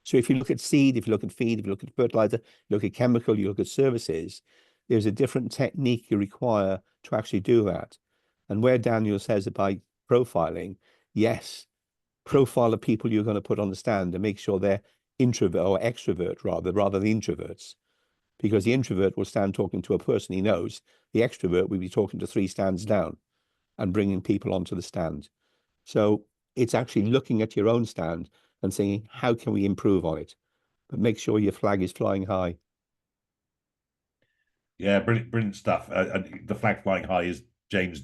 So if you look at seed, if you look at feed, if you look at fertilizer, you look at chemical, you look at services, there's a different technique you require to actually do that. And where Daniel says about profiling, yes, profile the people you're going to put on the stand and make sure they're introvert or extrovert rather than introverts. Because the introvert will stand talking to a person he knows. The extrovert will be talking to 3 stands down and bringing people onto the stand. So it's actually looking at your own stand and saying, how can we improve on it? But make sure your flag is flying high. Yeah, brilliant stuff. The flag flying high is James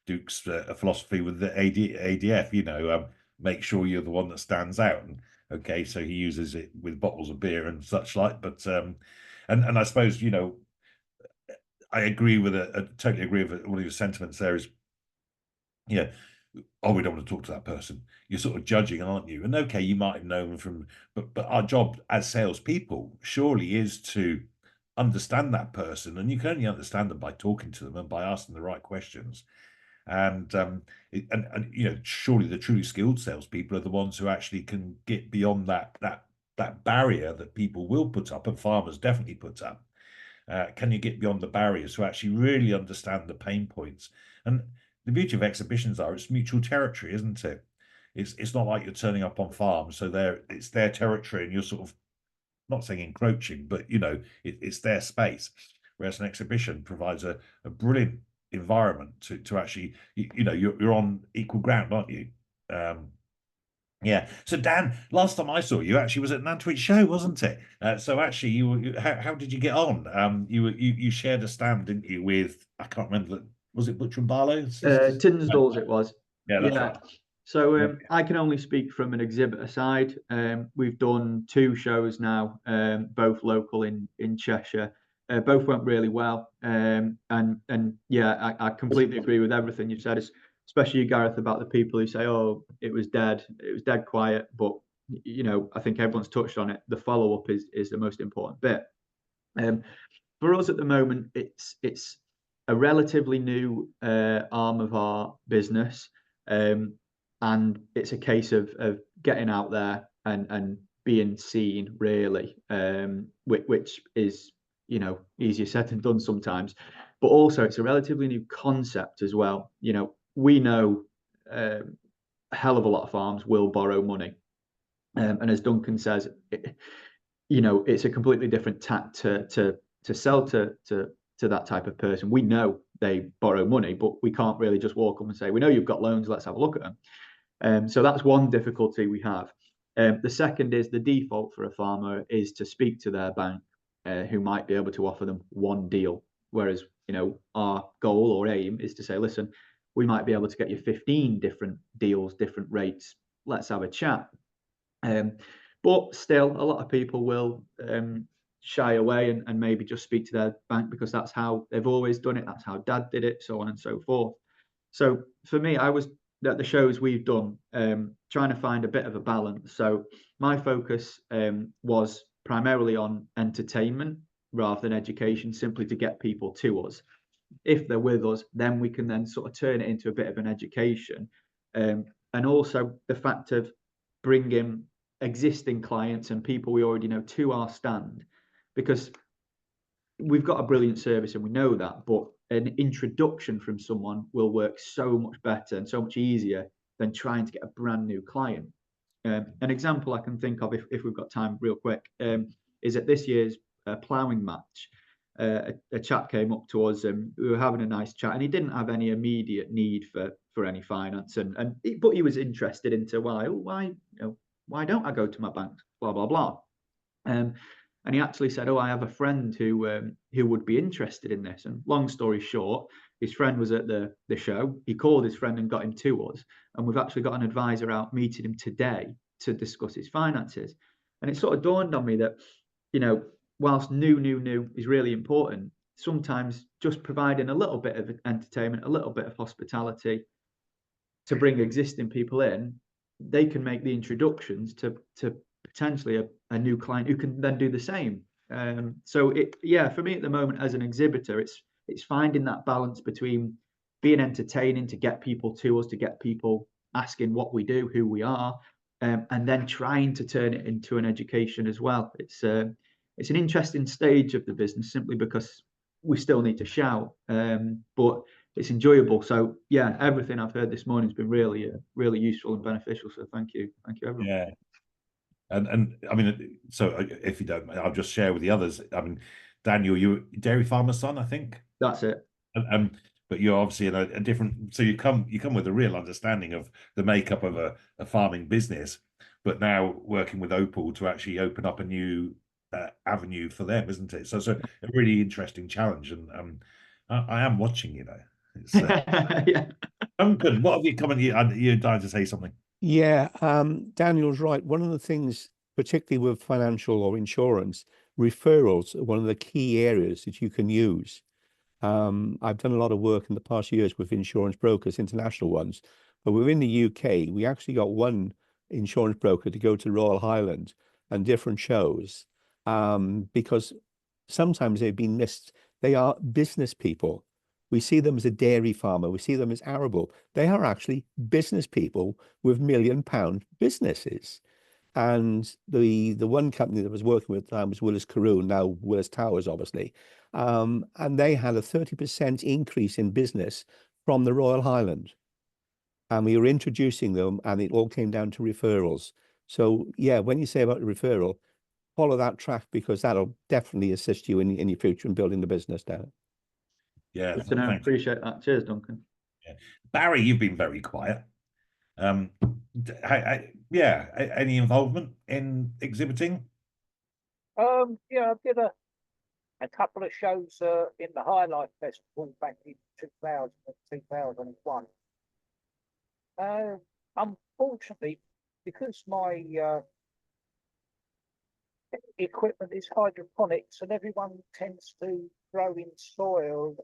Duke's philosophy with the ADF. You know, make sure you're the one that stands out. And okay, so he uses it with bottles of beer and such like. But and I suppose, you know, I agree with totally agree with one of your sentiments there. Is, yeah, oh, we don't want to talk to that person. You're sort of judging, aren't you? And okay, you might have known them from, but our job as salespeople surely is to understand that person, and you can only understand them by talking to them and by asking the right questions. And and you know, surely the truly skilled salespeople are the ones who actually can get beyond that barrier that people will put up, and farmers definitely put up. Can you get beyond the barriers to actually really understand the pain points? And the beauty of exhibitions are it's mutual territory, isn't it? It's not like you're turning up on farms, so it's their territory, and you're sort of not saying encroaching, but you know, it's their space. Whereas an exhibition provides a brilliant environment to actually, you know, you're on equal ground, aren't you? Yeah. So Dan, last time I saw you actually was at Nantwich show, wasn't it? So actually, how did you get on? You shared a stand, didn't you? With, I can't remember. Was it Butcher and Barlow? Tinsdale's it was. Yeah, that's right. So Yeah. I can only speak from an exhibitor side. We've done 2 shows now, both local in Cheshire. Both went really well. And yeah, I completely agree with everything you've said, especially you, Gareth, about the people who say, "Oh, it was dead quiet." But you know, I think everyone's touched on it. The follow up is the most important bit. For us at the moment, it's a relatively new arm of our business. And it's a case of getting out there and being seen, really, which is, you know, easier said than done sometimes. But also, it's a relatively new concept as well. You know, we know a hell of a lot of farms will borrow money, and as Duncan says, you know, it's a completely different tack to sell to that type of person. We know they borrow money, but we can't really just walk up and say, "We know you've got loans. Let's have a look at them." So that's one difficulty we have. The second is the default for a farmer is to speak to their bank, who might be able to offer them one deal. Whereas, our goal or aim is to say, listen, we might be able to get you 15 different deals, different rates. Let's have a chat. But still, a lot of people will shy away and maybe just speak to their bank because that's how they've always done it. That's how dad did it, so on and so forth. So for me, I was at the shows we've done, trying to find a bit of a balance. So my focus was primarily on entertainment rather than education, simply to get people to us. If they're with us, then we can then sort of turn it into a bit of an education. And also the fact of bringing existing clients and people we already know to our stand, because we've got a brilliant service and we know that, but an introduction from someone will work so much better and so much easier than trying to get a brand new client. An example I can think of, if we've got time real quick, is at this year's ploughing match. A chap came up to us and we were having a nice chat, and he didn't have any immediate need for any finance, but he was interested into why don't I go to my bank, blah blah blah. And he actually said, "Oh, I have a friend who would be interested in this." And long story short, his friend was at the show. He called his friend and got him to us. And we've actually got an advisor out meeting him today to discuss his finances. And it sort of dawned on me that, whilst new is really important, sometimes just providing a little bit of entertainment, a little bit of hospitality to bring existing people in, they can make the introductions to potentially a new client who can then do the same. So for me at the moment as an exhibitor, it's finding that balance between being entertaining to get people to us, to get people asking what we do, who we are, and then trying to turn it into an education as well. It's an interesting stage of the business simply because we still need to shout, but it's enjoyable. So yeah, everything I've heard this morning has been really, really useful and beneficial. So thank you everyone. Yeah. And I mean, so if you don't, I'll just share with the others. I mean, Daniel, you're dairy farmer's son, I think. That's it. But you're obviously in a different. So you come with a real understanding of the makeup of a farming business, but now working with Opal to actually open up a new avenue for them, isn't it? So a really interesting challenge, and I am watching. It's yeah. Duncan, what have you come and you're dying to say something? Yeah, Daniel's right. One of the things, particularly with financial or insurance, referrals are one of the key areas that you can use. I've done a lot of work in the past years with insurance brokers, international ones, but within the UK, we actually got one insurance broker to go to Royal Highland and different shows, because sometimes they've been missed. They are business people. We see them as a dairy farmer. We see them as arable. They are actually business people with £1 million businesses. And the one company that was working with them was Willis Carew, now Willis Towers, obviously. And they had a 30% increase in business from the Royal Highland. And we were introducing them, and it all came down to referrals. So yeah, when you say about the referral, follow that track, because that'll definitely assist you in your future in building the business down. Yeah, Good to know. Appreciate that. Cheers, Duncan. Yeah. Barry, you've been very quiet. Any involvement in exhibiting? Yeah, I did a couple of shows in the Highlight Festival back in 2000 and 2001. Unfortunately, because my equipment is hydroponics and everyone tends to grow in soil,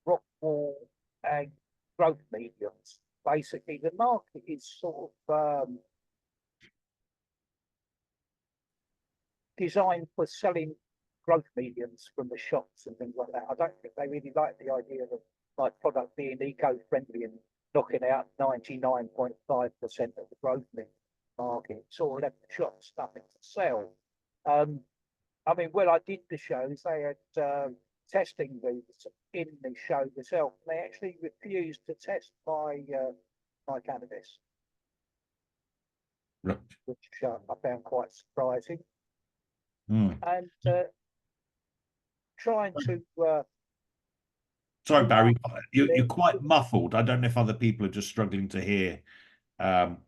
rock wall and growth mediums, basically the market is sort of designed for selling growth mediums from the shops and things like that. I don't think they really like the idea of my product being eco-friendly and knocking out 99.5% of the growth medium market. It's all left the shops, nothing to sell. I mean, when I did the shows, they had testing booths in the show themselves. They actually refused to test my cannabis, Right. which I found quite surprising. Mm. And trying to Sorry, Barry, you're They're- quite muffled. I don't know if other people are just struggling to hear. Um,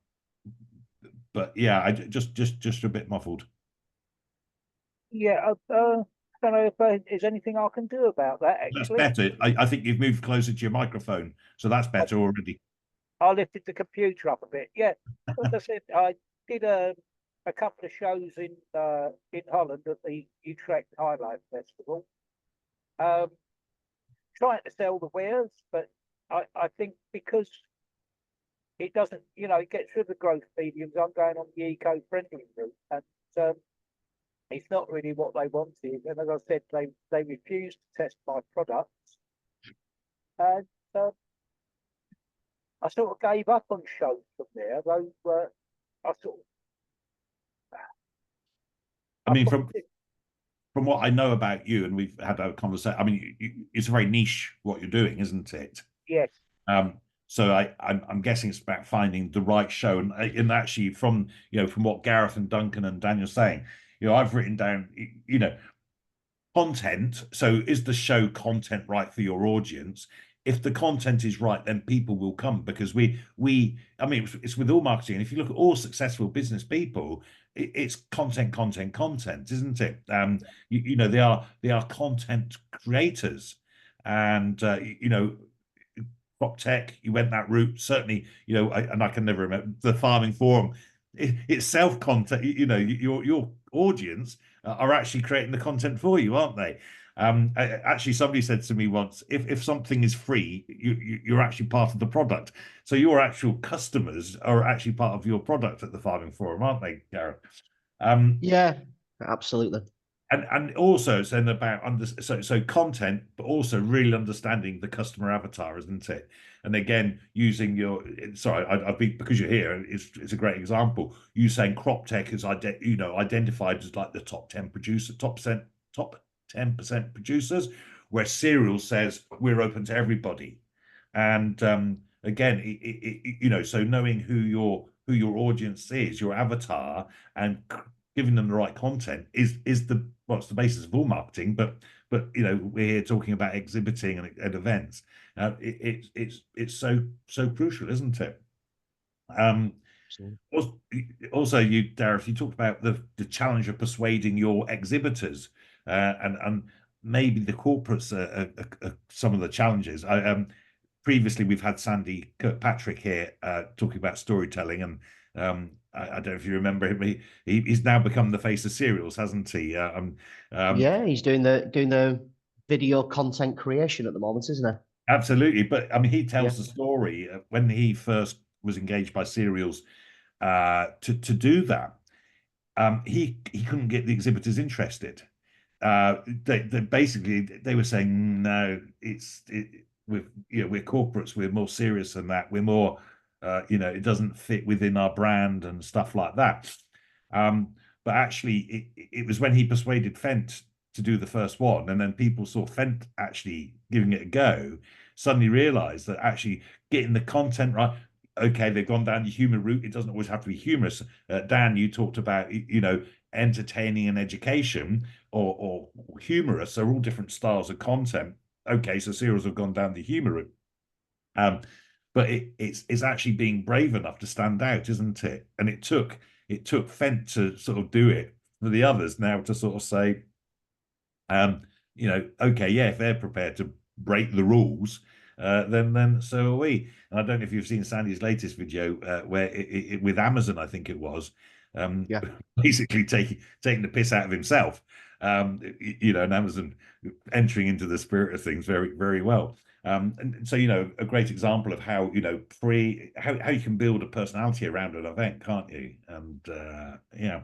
but yeah, just a bit muffled. Yeah, don't know if there's anything I can do about that, That's actually. better. I think you've moved closer to your microphone, so that's better already. I lifted the computer up a bit. Yeah, as I said, I did a couple of shows in Holland at the Utrecht Highlight Festival, um, trying to sell the wares, but I think because it doesn't, it gets rid of the growth mediums, I'm going on the eco-friendly route, and it's not really what they wanted. And as I said, they refused to test my products, and I sort of gave up on shows from there. Though I sort of, I I mean, put, from what I know about you, and we've had a conversation. I mean, it's very niche what you're doing, isn't it? yes, Um, so I'm guessing it's about finding the right show, and actually from from what Gareth and Duncan and Daniel saying, I've written down content. So is the show content right for your audience? If the content is right, then people will come, because I mean, it's with all marketing. And if you look at all successful business people, it's content, isn't it? They are content creators, and crop tech, you went that route. Certainly, and I can never remember the farming forum. It's self content. Your audience are actually creating the content for you, aren't they? Actually, somebody said to me once, if something is free, you're actually part of the product. So your actual customers are actually part of your product at the farming forum, aren't they, Gareth? Yeah, absolutely. And also it's then about so content, but also really understanding the customer avatar, isn't it? And again, using your I've been, because you're here, it's a great example. You saying crop tech is identified as like the top 10 producer, top 10% producers, where cereal says we're open to everybody. And again, so knowing who your audience is, your avatar, and giving them the right content is the it's the basis of all marketing. But we're here talking about exhibiting and events. It's so crucial, isn't it? Absolutely. Also, Dareth, you talked about the challenge of persuading your exhibitors, and maybe the corporates are some of the challenges. Previously we've had Sandy Kirkpatrick here talking about storytelling, and I don't know if you remember him. He's now become the face of cereals, hasn't he? Yeah, he's doing the video content creation at the moment, isn't he? Absolutely, but I mean, he Yeah. tells the story when he first was engaged by cereals to do that. He couldn't get the exhibitors interested. They basically they were saying no, we're corporates, we're more serious than that, we're more it doesn't fit within our brand and stuff like that. But actually it was when he persuaded Fent to do the first one, and then people saw Fent actually giving it a go, suddenly realized that actually getting the content right. Okay, they've gone down the humor route. It doesn't always have to be humorous. Dan, you talked about entertaining and education, or humorous, are all different styles of content. Okay, so serials have gone down the humor route. But it's actually being brave enough to stand out, isn't it? And it took Fent to sort of do it for the others now to sort of say, okay, yeah, if they're prepared to break the rules, then so are we. And I don't know if you've seen Sandy's latest video where with Amazon, I think it was, Yeah. basically taking the piss out of himself. And Amazon entering into the spirit of things very, very well. And so, a great example of how, how you can build a personality around an event, can't you? And yeah.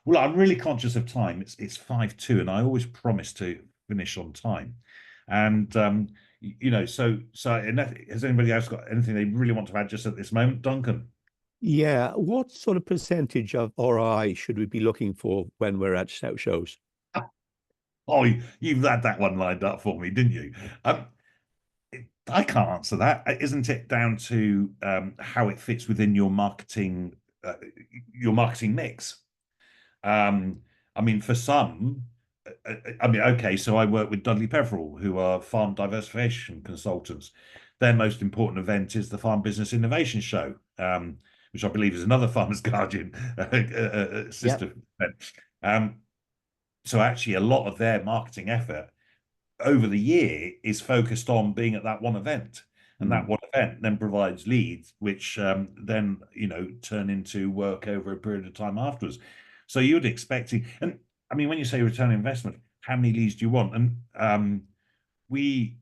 Well, I'm really conscious of time. It's 5:02, and I always promise to finish on time. And has anybody else got anything they really want to add just at this moment, Duncan? Yeah, what sort of percentage of ROI should we be looking for when we're at shows? Oh, you've had that one lined up for me, didn't you? I can't answer that. Isn't it down to how it fits within your marketing mix? I mean, for some, I mean, okay, so I work with Dudley Peverell, who are farm diversification consultants. Their most important event is the Farm Business Innovation Show, which I believe is another Farmers Guardian sister event. So actually, a lot of their marketing effort over the year is focused on being at that one event. And that one event then provides leads, which then, turn into work over a period of time afterwards. So you'd expect to, and I mean, when you say return on investment, how many leads do you want? And we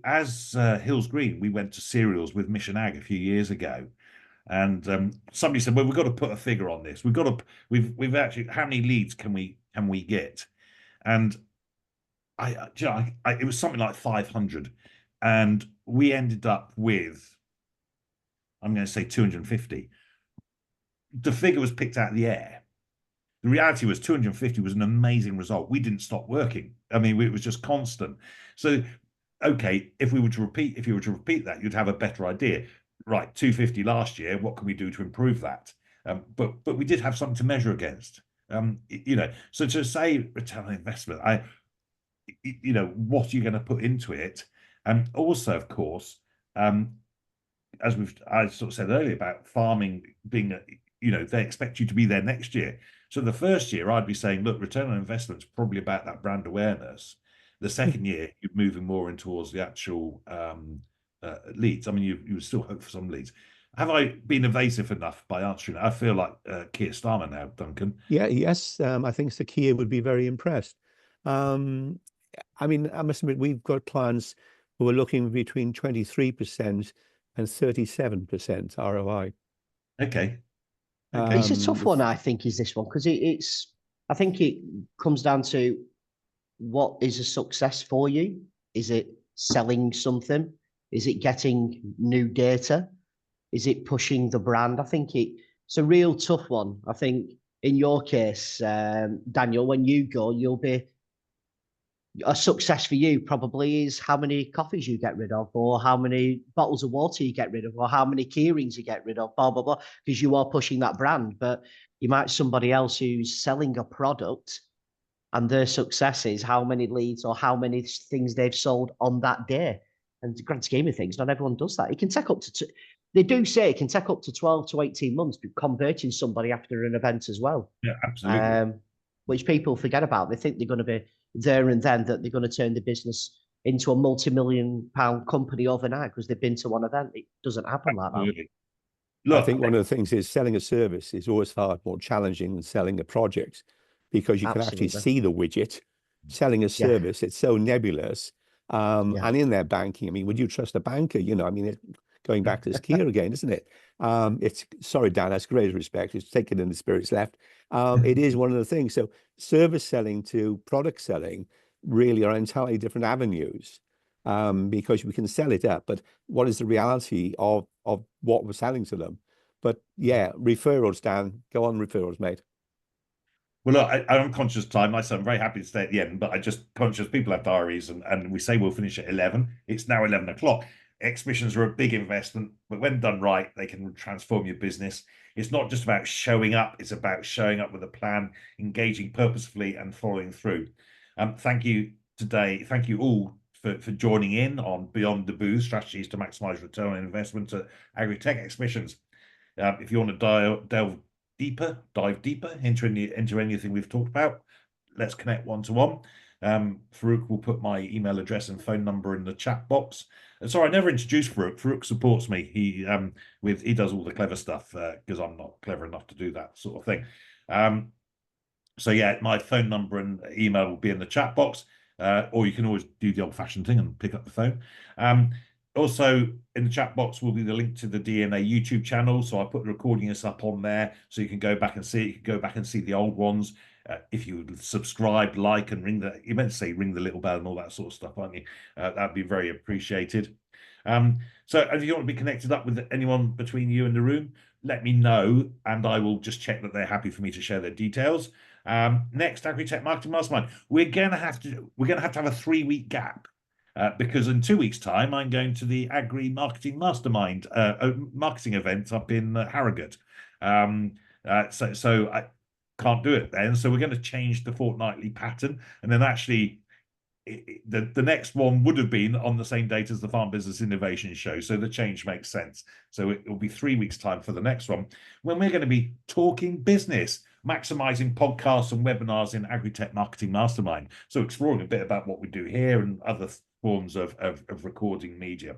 as Hills Green, we went to cereals with Mission Ag a few years ago, and somebody said, "Well, we've got to put a figure on this. We've actually, how many leads can we get?" And it was something like 500, and we ended up with, I'm going to say 250. The figure was picked out of the air. The reality was 250 was an amazing result. We didn't stop working. I mean, it was just constant. So, okay, if you were to repeat that, you'd have a better idea. Right, 250 last year. What can we do to improve that? But we did have something to measure against. So to say return on investment, what are you going to put into it? And also, of course, as I sort of said earlier about farming being, they expect you to be there next year. So the first year, I'd be saying, look, return on investment is probably about that brand awareness. The second year, you're moving more in towards the actual leads. I mean, you still hope for some leads. Have I been evasive enough by answering it? I feel like Keir Starmer now, Duncan. Yeah, yes. I think Sir Keir would be very impressed. I mean, I must admit, we've got clients who are looking between 23% and 37% ROI. Okay. It's a tough one, I think, is this one, because I think it comes down to what is a success for you. Is it selling something? Is it getting new data? Is it pushing the brand? I think it's a real tough one. I think in your case, Daniel, when you go, you'll be a success for you probably is how many coffees you get rid of, or how many bottles of water you get rid of, or how many key rings you get rid of, blah, blah, blah, because you are pushing that brand. But you might somebody else who's selling a product and their success is how many leads or how many things they've sold on that day. And the grand scheme of things, not everyone does that. It can take up to, they do say it can take up to 12 to 18 months converting somebody after an event as well. Yeah, absolutely. Which people forget about. They think they're going to be there and then, that they're going to turn the business into a multi-million-pound company overnight because they've been to one event. It doesn't happen absolutely. like that. Look, I think one of the things is selling a service is always far more challenging than selling a project, because you can actually see the widget. Selling a service, it's so nebulous. And in their banking, I mean, would you trust a banker? I mean, going back to this Keir again, isn't it? It's, sorry, Dan, that's great respect. It's taken in the spirit's left. It is one of the things. So service selling to product selling really are entirely different avenues, because we can sell it up, but what is the reality of what we're selling to them? But yeah, referrals, Dan, go on, referrals, mate. Well, look, I'm conscious of time. I'm very happy to stay at the end, but I just conscious people have diaries, and we say we'll finish at 11. It's now 11 o'clock. Exhibitions are a big investment, but when done right, they can transform your business. It's not just about showing up, it's about showing up with a plan, engaging purposefully and following through. Thank you today. Thank you all for joining in on Beyond the Booth, strategies to maximize return on investment at Agri-Tech Exhibitions. If you want to dive deeper into anything we've talked about, let's connect one-to-one. Farouk will put my email address and phone number in the chat box. Sorry, I never introduced Farouk. Farouk supports me. He does all the clever stuff because I'm not clever enough to do that sort of thing. So yeah, my phone number and email will be in the chat box, or you can always do the old-fashioned thing and pick up the phone. Also, in the chat box will be the link to the DNA YouTube channel. So I put the recording up on there, so you can go back and see it. You can go back and see the old ones. If you subscribe, like, and ring the little bell and all that sort of stuff, aren't you? That'd be very appreciated. So if you want to be connected up with anyone between you and the room, let me know, and I will just check that they're happy for me to share their details. Next, Agri-Tech Marketing Mastermind. We're gonna have to have a 3-week gap. Because in 2 weeks' time, I'm going to the Agri Marketing Mastermind marketing event up in Harrogate. So can't do it then. So we're going to change the fortnightly pattern. And then actually the next one would have been on the same date as the Farm Business Innovation Show. So the change makes sense. So it will be 3 weeks' time for the next one, when we're going to be talking business, maximizing podcasts and webinars in Agri-Tech Marketing Mastermind. So exploring a bit about what we do here and other forms of recording media.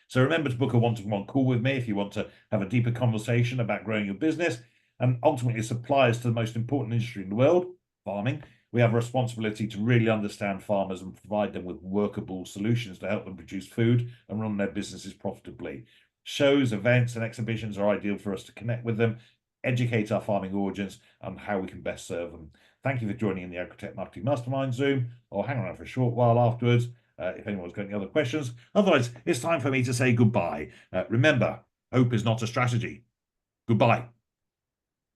So remember to book a one-to-one call with me if you want to have a deeper conversation about growing your business. And ultimately, suppliers to the most important industry in the world, farming, we have a responsibility to really understand farmers and provide them with workable solutions to help them produce food and run their businesses profitably. Shows, events, and exhibitions are ideal for us to connect with them, educate our farming audience, and how we can best serve them. Thank you for joining in the Agri-Tech Marketing Mastermind Zoom, or hang around for a short while afterwards if anyone's got any other questions. Otherwise, it's time for me to say goodbye. Remember, hope is not a strategy. Goodbye.